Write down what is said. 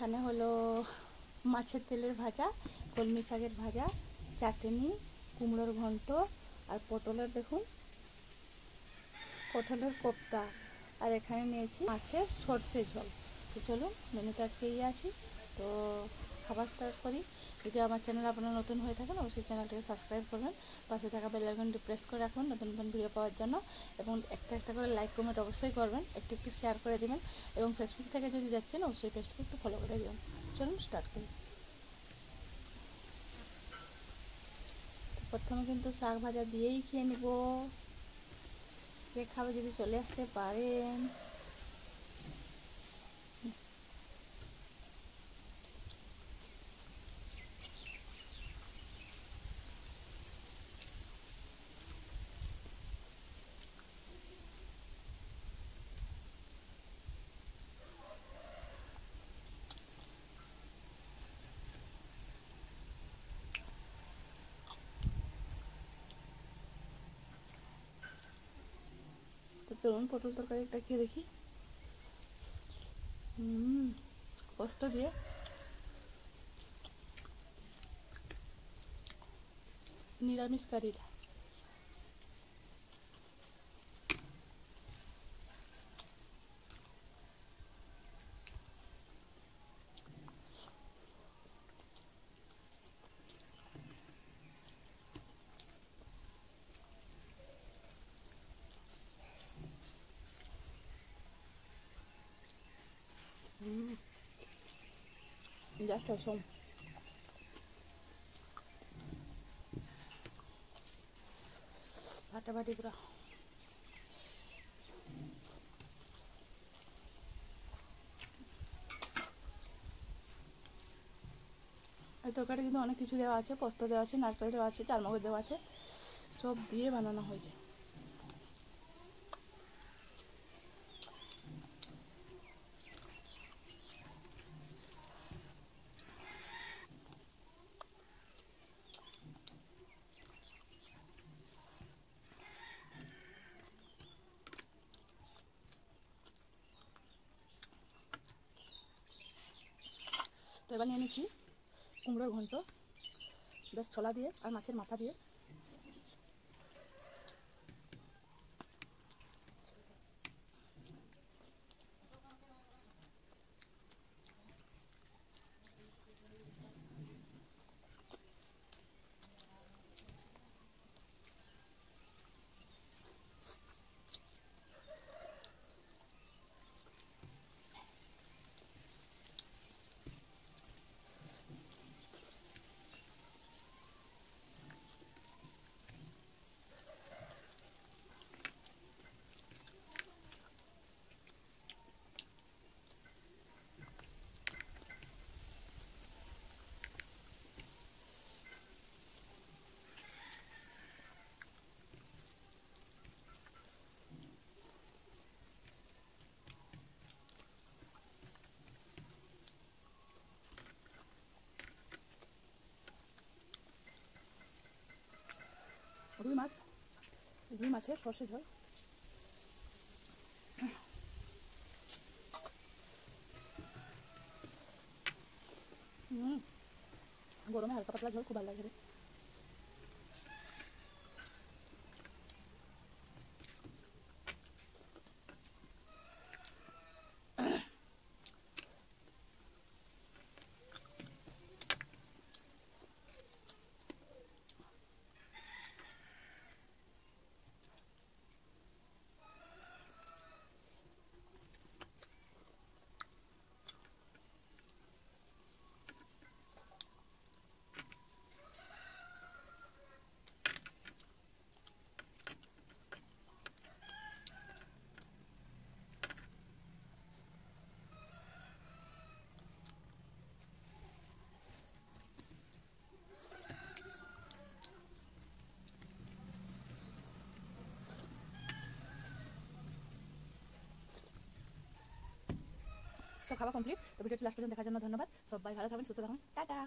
এখানে হলো মাছের তেলের ভাজা, কলমি শাকের ভাজা, চাটনি, কুমড়োর ঘন্ট আর পটলের দেখুন পটলের কোপ্তা। আর এখানে নিয়েছি মাছের সর্ষে ঝোল। তো চলুন মেনুটা আজকে আসি। তো খাবার স্টার্ট করি। যদি আমার চ্যানেল আপনারা নতুন হয়ে থাকেন অবশ্যই চ্যানেলটাকে সাবস্ক্রাইব করবেন, পাশে থাকা বেল আইকনটি প্রেস করে রাখুন নতুন নতুন ভিডিও পাওয়ার জন্য, এবং একটা একটা করে লাইক কমেন্ট অবশ্যই করবেন, একটু একটু শেয়ার করে দেবেন, এবং ফেসবুক থেকে যদি দেখছেন অবশ্যই পেজটাকে একটু ফলো করে দেবেন। চলুন স্টার্ট করি। প্রথমে কিন্তু শাক ভাজা দিয়েই খেয়ে নিব। কে খাবে যদি চলে আসতে পারেন। তো চলুন পটল তরকারি একটা খেয়ে দেখি। পোস্ত দিয়ে নিরামিষ কারিটা। জাস্ট অসম। ফাটাফাটি পুরা। এই তরকারি কিন্তু অনেক কিছু দেওয়া আছে, পোস্ত দেওয়া আছে, নারকেল দেওয়া আছে, চারমগজ দেওয়া আছে, সব দিয়ে বানানো হয়েছে। তো এবার নিয়ে নিচ্ছি কুমড়োর ঘন্ট, বেশ ছোলা দিয়ে আর মাছের মাথা দিয়ে। রুই মাছের সর্ষে ঝোল। গরমে হালকা পাতলা ঝোল খুব ভালো লাগে। তো খাওয়া কমপ্লিট। তো ভিডিওটি লাস্ট পর্যন্ত দেখার জন্য ধন্যবাদ। সবাই ভালো থাকবেন, সুস্থ থাকবেন, টাটা।